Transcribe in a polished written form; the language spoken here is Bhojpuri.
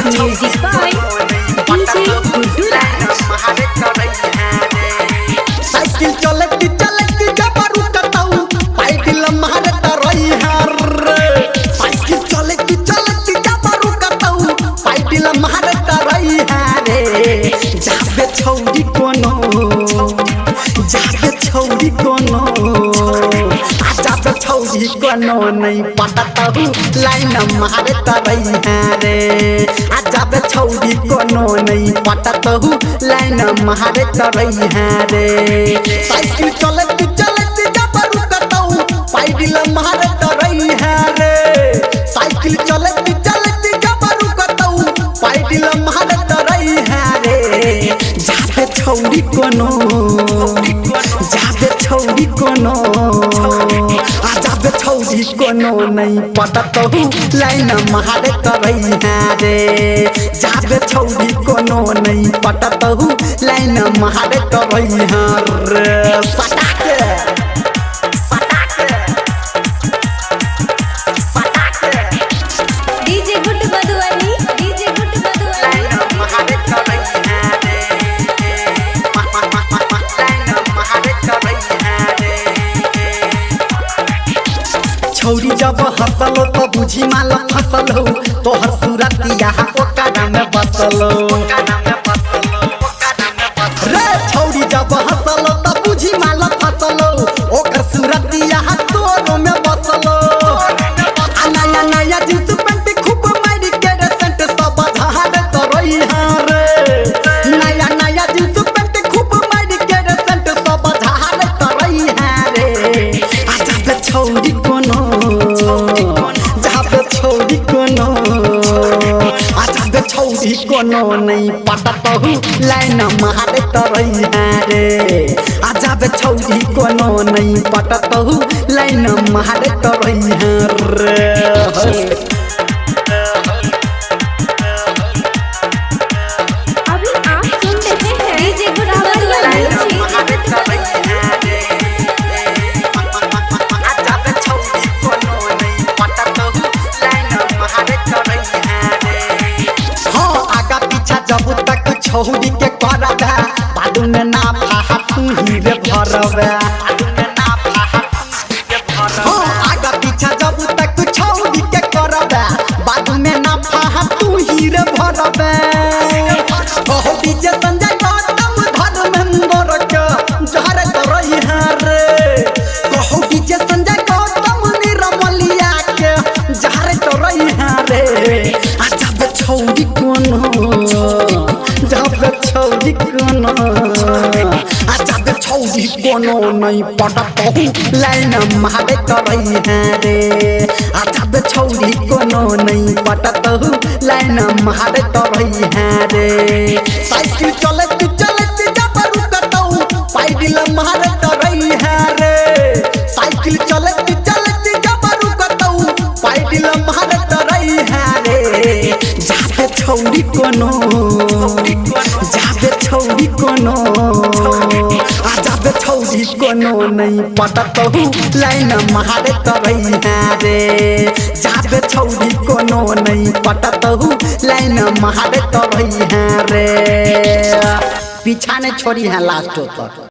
Music by DJ Guduraj। Cycle चलती चलती जबरू कताऊ पाइडिल मारत रही है साइकिल चलती चलती जबरू कताऊ पाइडिल मारत रही है रे जाबे छौरी कोनो जाबे छौरी कोनो नहीं पटतहु लाइन मारत रही है रे जाबे छौरी कोनो नहीं पटतहु लाइन मारत रही है रे साइकिल चलती चलती जबरू कताऊ पाइडिल मारत रही है रे साइकिल चलती चलती जबरू कताऊ पाइडिल मारत रही है रे जाबे छौरी कोनो जाबे छौरी कोनो नहीं पटतहु लाइन मारत रही है रे जाबे छौरी कोनो नहीं पटतहु लाइन मारत रही है रे सटाके DJ good Madhubani DJ good Madhubani मारत रही है छौरी जब हंसलो तो बुझी माल फसल हो तोहर सूरतिया ओकरा में बसल रे छौरी जब हंसलो तो बुझी माल फसल हो ओकर सूरतिया तोरो में बसल नया नया जींस पैंट खूब मारी के सेंट सब झाड़ तो रही है रे नया नया जींस पैंट खूब मारी के सेंट सब झाड़ तो रही है रे जाबे छौरी कोनो जाबे छौरी कोनो नहीं पटतहु लाइन मारत रही है रे जाबे छौरी कोनो नहीं पटतहु लाइन मारत रही है रे अभी आप सुन रहे हैं DJ गुड मधुबनी। जब तक छौरी के करबे बादू में ना फाहा तू ही रे भरबे आगा पीछा जब तक छौरी के करबे बादू में ना फाहा तू ही रे भरबे कहो डीजे संजय गौतम धर्मेंद्र के जहर करई है रे कहो डीजे संजय गौतम निरमलिया के जहर करई है रे जाबे छौरी कोनो जाबे छौरी कोनो नहीं पटतहु लाइन मारत रही है रे जाबे छौरी कोनो नहीं पटतहु लाइन मारत रही है रे साइकिल चलती चलती जबरू कताऊ पाइडिल मारत रही है रे साइकिल चलती चलती जबरू कताऊ पाइडिल मारत रही है रे जाबे छौरी कोनो जाबे छौरी कोनो नहीं पटतहु लाइन मारत रही है रे जाबे छौरी कोनो नहीं पटतहु लाइन मारत रही है रे पीछा ने छोड़ी है लास्ट तक।